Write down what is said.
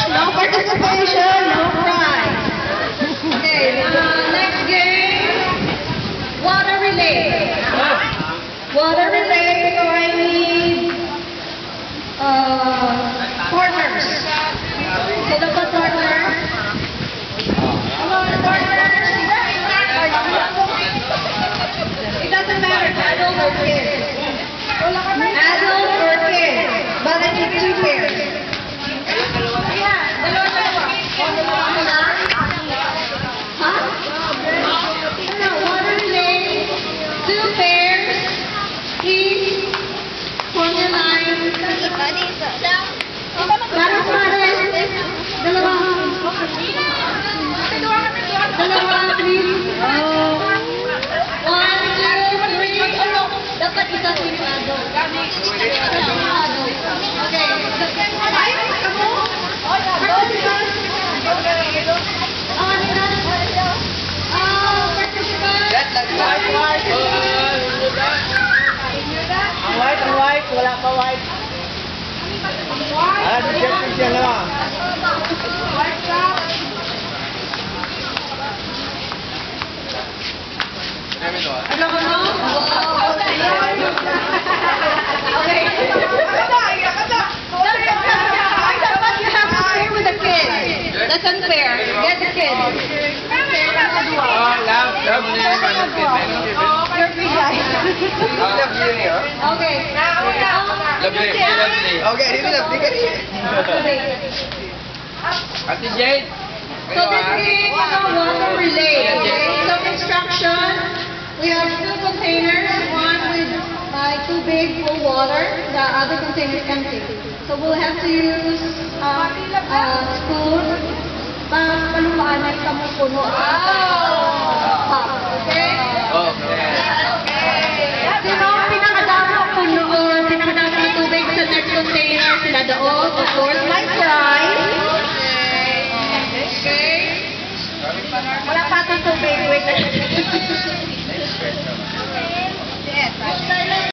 No participation, no prize. Okay, next game, water relay. Water relay, so I need partners. So the partner. It doesn't matter, adult or kid. Adult or kid, but I need 2 pairs. Water relay, 2 pairs, each, formula line. Dalawa, please. 1, 2, 3. Dapat isa sinado. Okay. Ay, ako? Ang white, wala pa white. Siya lang. Ano ko no? Okay. Dapat you have to play with the kid. That's unfair. Get the kid. You're free guys. Okay. Okay, dito na. Ate Jade. So this game is a water relay. Okay. So instruction, we have 2 containers, one with 2 big full water, the other container is empty. So we'll have to use a spoon para palumaan sa puno. Okay? Okay. Sino ang pinakadami ng puno or pinakadami ng tubig sa next container? Sila doon, of course.